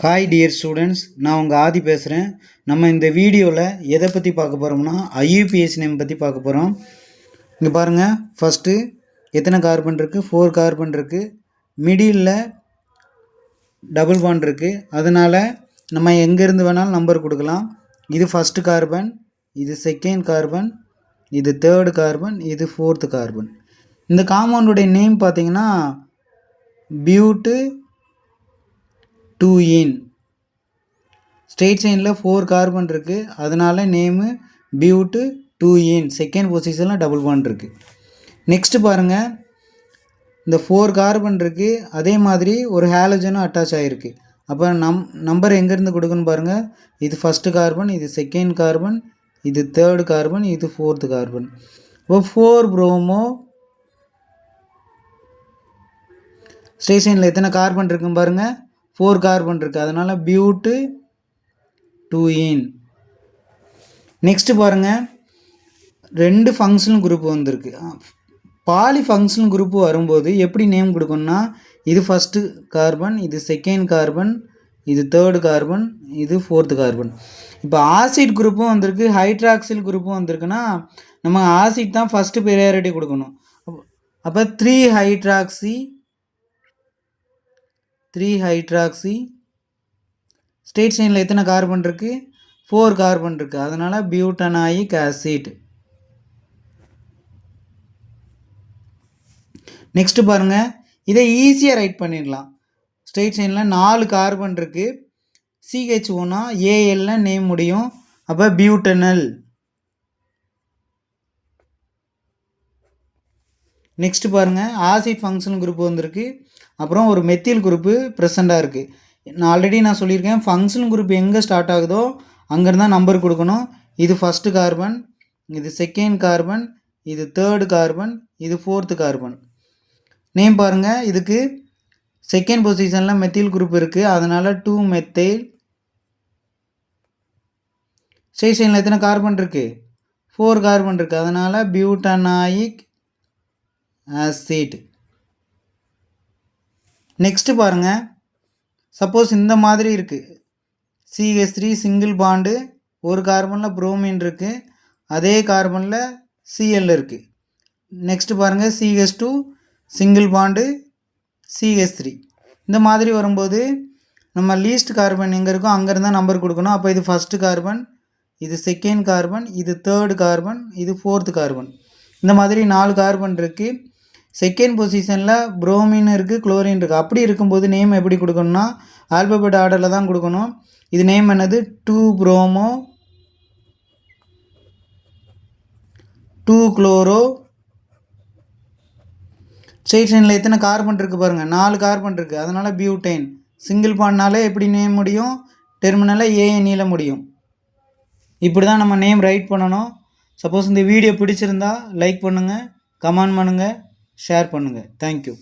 Hi dear students, நான் உங்கள் ஆதி பேசுகிறேன். நம்ம இந்த வீடியோவில் எதை பற்றி பார்க்க போகிறோம்னா IUPAC நேம் பற்றி பார்க்க போகிறோம். இங்கே பாருங்கள், ஃபஸ்ட்டு எத்தனை கார்பன் இருக்குது? 4 கார்பன் இருக்குது. மிடில் டபுள் பாண்ட் இருக்குது. அதனால் நம்ம எங்கேருந்து வேணாலும் நம்பர் கொடுக்கலாம். இது ஃபஸ்ட்டு கார்பன், இது செகண்ட் கார்பன், இது தேர்டு கார்பன், இது ஃபோர்த்து கார்பன். இந்த காம்பவுண்டுடைய நேம் பார்த்திங்கன்னா பியூட்டு 2ene. ஸ்ட்ரெயிட் செயினில் 4 கார்பன் இருக்குது, அதனால் நேமு பியூட்டு 2ene. செகண்ட் பொசிஷனில் டபுள் பாண்ட் இருக்குது. நெக்ஸ்ட்டு பாருங்கள், இந்த 4 கார்பன் இருக்குது, அதே மாதிரி ஒரு ஹாலஜனும் அட்டாச் ஆகிருக்கு. அப்போ நம்பர் எங்கேருந்து கொடுக்குன்னு பாருங்கள். இது ஃபஸ்ட்டு கார்பன், இது செகண்ட் கார்பன், இது தேர்டு கார்பன், இது ஃபோர்த்து கார்பன். இப்போ 4 ப்ரோமோ. ஸ்ட்ரெயிட் செயினில் எத்தனை கார்பன் இருக்குன்னு பாருங்கள், 4 கார்பன் இருக்குது, அதனால் பியூட்டு 2ene. நெக்ஸ்ட்டு பாருங்கள், 2 ஃபங்க்ஷனல் குரூப் வந்திருக்கு. பாலி ஃபங்க்ஷனல் குரூப் வரும்போது எப்படி நேம் கொடுக்கணும்னா, இது ஃபஸ்ட்டு கார்பன், இது செகண்ட் கார்பன், இது தேர்டு கார்பன், இது ஃபோர்த்து கார்பன். இப்போ ஆசிட் குரூப்பும் வந்திருக்கு, ஹைட்ராக்சில் குரூப்பும் வந்திருக்குன்னா நம்ம ஆசிட் தான் ஃபஸ்ட்டு ப்ரையாரிட்டி கொடுக்கணும். அப்போ 3 ஹைட்ராக்சி. ஸ்ட்ரெயிட் செயினில் எத்தனை கார்பன் இருக்குது? 4 கார்பன் இருக்குது, அதனால் பியூட்டனாயிக் ஆசிட். நெக்ஸ்ட்டு பாருங்கள், இதை ஈஸியாக ரைட் பண்ணிடலாம். ஸ்ட்ரெயிட் செயினில் 4 கார்பன் இருக்குது, CH1 AL நேம் முடியும், அப்போ பியூட்டனல். நெக்ஸ்ட்டு பாருங்கள், ஆசிட் ஃபங்க்ஷனல் குரூப் வந்திருக்கு, அப்புறம் ஒரு மெத்தில் குரூப்பு ப்ரெசண்ட்டாக இருக்குது. நான் சொல்லியிருக்கேன், ஃபங்க்ஷனல் குரூப் எங்கே ஸ்டார்ட் ஆகுதோ அங்கேருந்து தான் நம்பர் கொடுக்கணும். இது ஃபஸ்ட்டு கார்பன், இது செகண்ட் கார்பன், இது தேர்டு கார்பன், இது ஃபோர்த்து கார்பன். நேம் பாருங்கள், இதுக்கு செகண்ட் பொசிஷனில் மெத்தில் குரூப் இருக்குது, அதனால் 2 மெத்தைல். ஸ்டேஷனில் எத்தனை கார்பன் இருக்குது? 4 கார்பன் இருக்குது, அதனால் பியூட்டனாயிக் ஆசிட். நெக்ஸ்ட்டு பாருங்கள், சப்போஸ் இந்த மாதிரி இருக்குது, CH3 சிங்கிள் பாண்டு, ஒரு கார்பனில் புரோமின் இருக்குது, அதே கார்பனில் Cl இருக்குது. நெக்ஸ்ட்டு பாருங்கள், CH2 சிங்கிள் பாண்டு, CH3. இந்த மாதிரி வரும்போது நம்ம லீஸ்ட் கார்பன் எங்கே இருக்கோ அங்கேருந்தான் நம்பர் கொடுக்கணும். அப்போ இது ஃபஸ்ட்டு கார்பன், இது செகண்ட் கார்பன், இது தேர்டு கார்பன், இது ஃபோர்த்து கார்பன். இந்த மாதிரி 4 கார்பன் இருக்குது. செகண்ட் பொசிஷனில் புரோமின் இருக்குது, குளோரின் இருக்குது. அப்படி இருக்கும்போது நேம் எப்படி கொடுக்கணும்னா ஆல்பபெட் ஆர்டரில் தான் கொடுக்கணும். இது நேம் என்னது? 2 ப்ரோமோ 2 குளோரோ. ஸ்ட்ரெயிட் செயினில் எத்தனை கார்பன் இருக்குது பாருங்கள், 4 கார்பன் இருக்குது, அதனால் பியூட்டைன். சிங்கிள் பாண்ட்னாலே எப்படி நேம் முடியும்? டெர்மினலில் ANE முடியும். இப்படி தான் நம்ம நேம் ரைட் பண்ணணும். சப்போஸ் இந்த வீடியோ பிடிச்சிருந்தா லைக் பண்ணுங்கள், கமெண்ட் பண்ணுங்கள், ஷேர் பண்ணுங்கள். தேங்க்யூ.